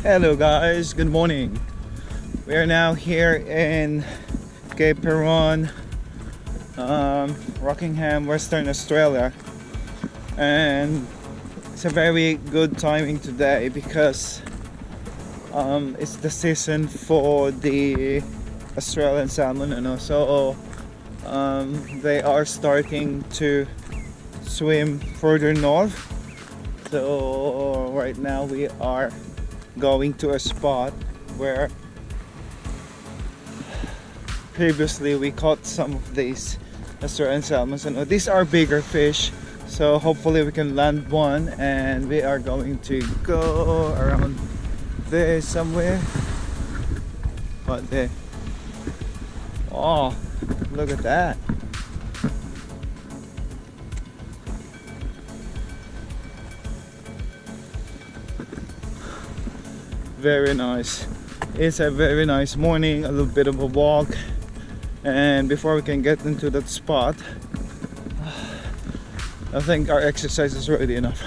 Hello guys, good morning. We are now here in Cape Peron, Rockingham, Western Australia, and it's a very good timing today because it's the season for the Australian salmon, so they are starting to swim further north. So right now we are going to a spot where previously we caught some of these Australian salmon, and these are bigger fish, so hopefully we can land one, and we are going to go around there somewhere. What there? Oh, look at that. Very nice. It's a very nice morning, a little bit of a walk, and before we can get into that spot, I think our exercise is already enough.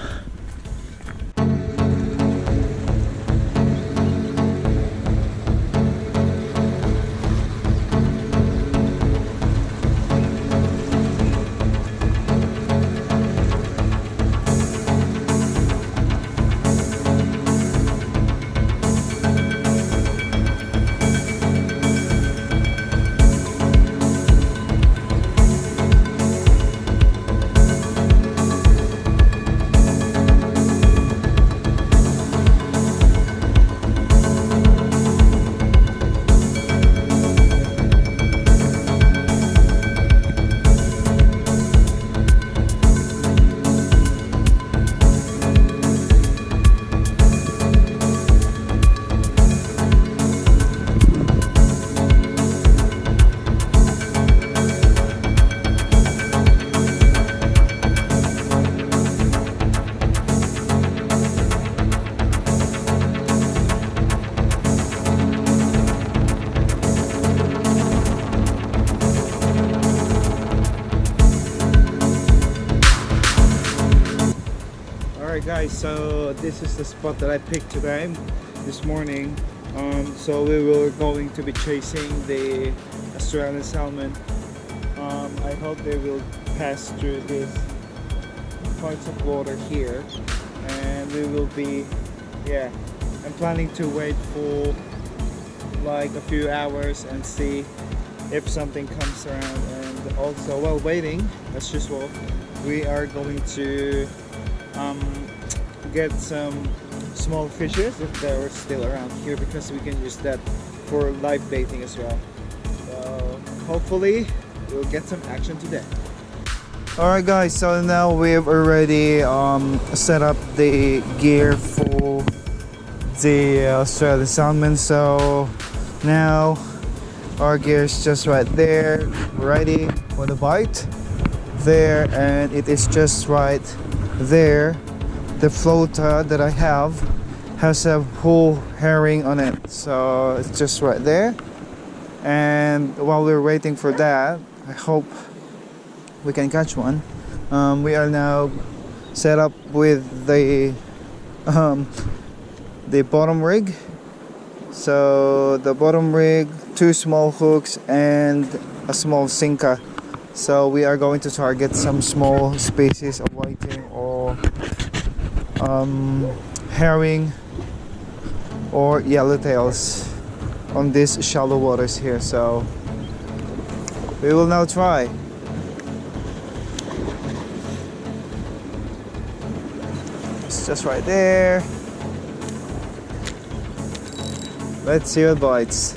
Alright guys, so this is the spot that I picked today, this morning. So we were going to be chasing the Australian salmon. I hope they will pass through these parts of water here, and we will be, I'm planning to wait for like a few hours and see if something comes around. And also while waiting, as usual, we are going to get some small fishes if they're still around here, because we can use that for live baiting as well. So hopefully we'll get some action today. Alright guys, so now we've already set up the gear for the Australian salmon. So now our gear is just right there, ready for the bite there, and it is just right there. The floater that I have has a whole herring on it, so it's just right there. And while we're waiting for that, I hope we can catch one. We are now set up with the bottom rig. So the bottom rig, 2 small hooks and a small sinker. So we are going to target some small species of whiting or herring or yellowtails on these shallow waters here. So we will now try. It's just right there. Let's see what bites.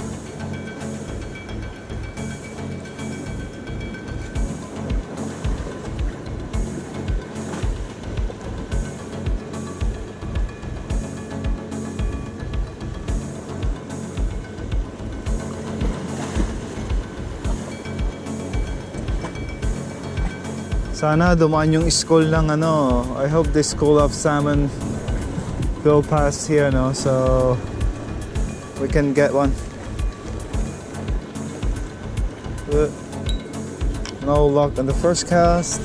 Sana dumaan yung school ng I hope the school of salmon will pass here, so we can get one. No luck on the first cast.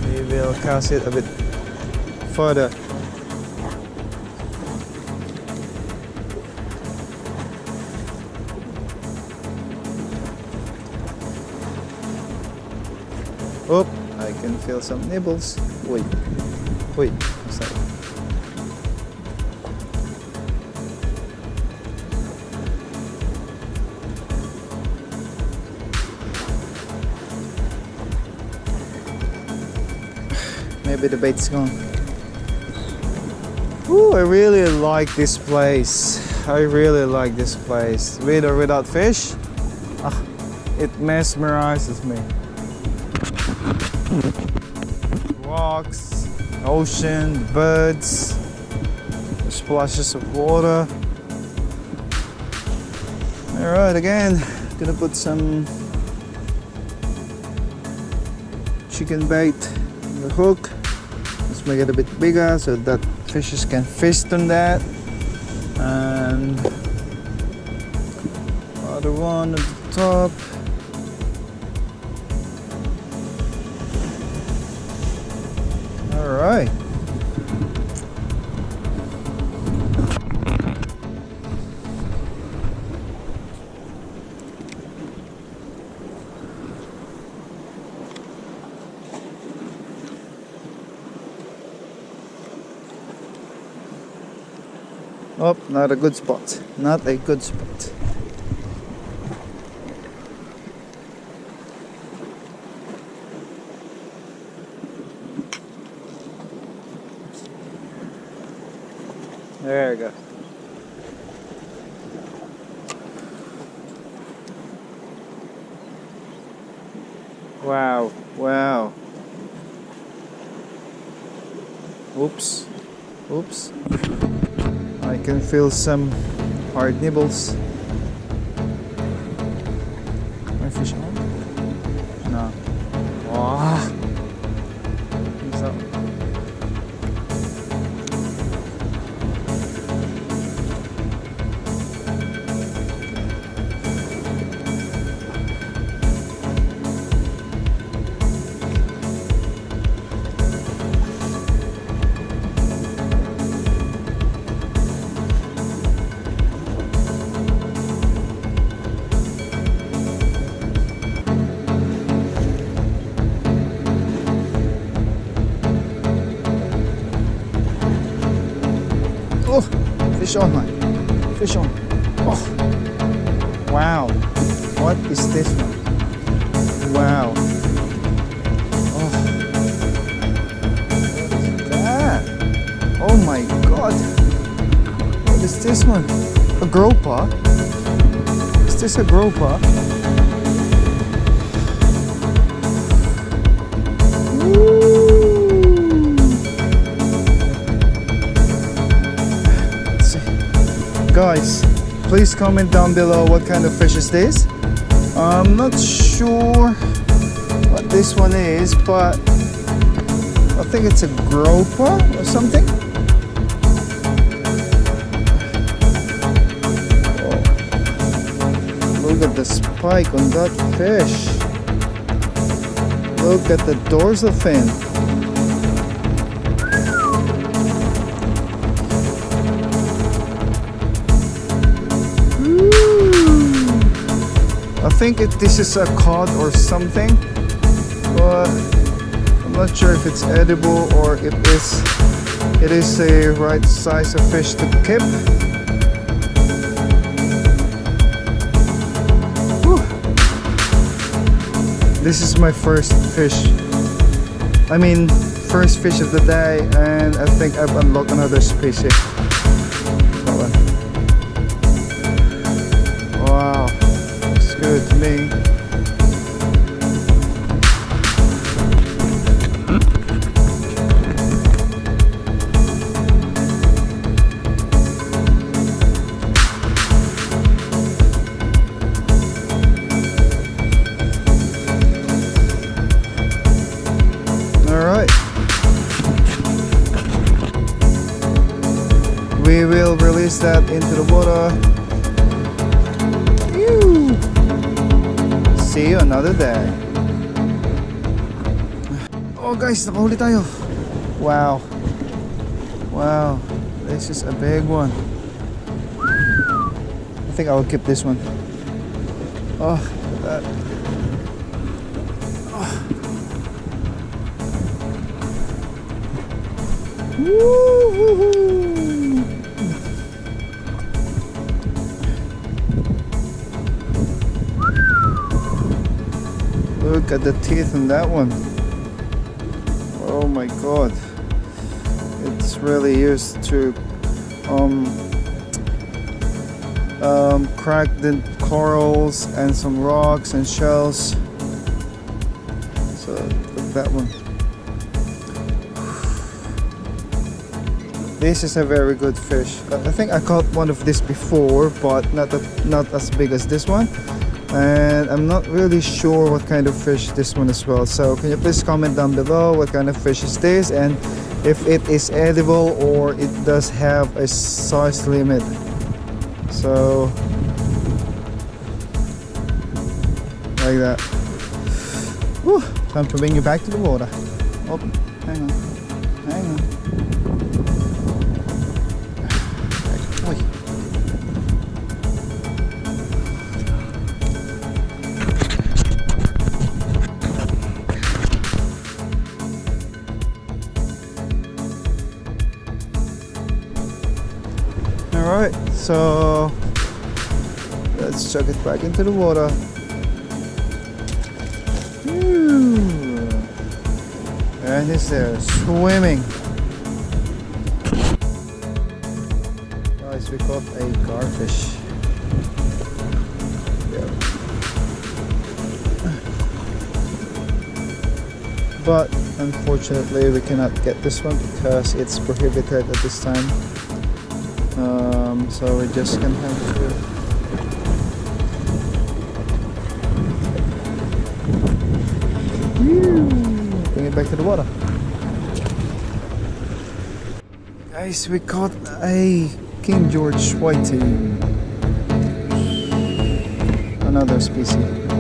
We will cast it a bit further. Oh, I can feel some nibbles. Wait, wait, what's that? Maybe the bait's gone. Ooh, I really like this place. I really like this place. With or without fish, it mesmerizes me. Rocks, ocean, birds, splashes of water. Alright, again, gonna put some chicken bait on the hook. Let's make it a bit bigger so that fishes can feast on that. And other one at the top. All right. Oh, not a good spot. Not a good spot. There we go. Wow, wow. Oops, oops. I can feel some hard nibbles. My fish on? No. Oh. What's up? Oh, fish on, man. Fish on. Oh, wow. What is this one? Wow. Oh, what is that? Oh my God. What is this one? A groper? Is this a groper? Guys, please comment down below what kind of fish is this. I'm not sure what this one is, but I think it's a groper or something. Oh. Look at the spike on that fish. Look at the dorsal fin. I think this is a cod or something, but I'm not sure if it's edible or it is a right size of fish to keep. Whew. This is my first fish. I mean, first fish of the day, and I think I've unlocked another species. Wow. Good to me. All right. We will release that into the water. Ew. See you another day. Oh guys, nakahuli tayo. Wow. Wow. This is a big one. I think I will keep this one. Oh, look at that. Oh. Woo-hoo-hoo. Look at the teeth on that one. Oh my god. It's really used to crack the corals and some rocks and shells. So look at that one. This is a very good fish. I think I caught one of this before, but not as big as this one. And I'm not really sure what kind of fish this one as well. So can you please comment down below what kind of fish is this, and if it is edible or it does have a size limit. So like that. Whew, time to bring you back to the water. Oh, hang on. Oi. Alright, so let's chuck it back into the water. And it's there, swimming. Guys, we caught a garfish. Yeah. But unfortunately we cannot get this one because it's prohibited at this time. So we're just gonna have to bring it back to the water. Guys, we caught a King George whiting, another species.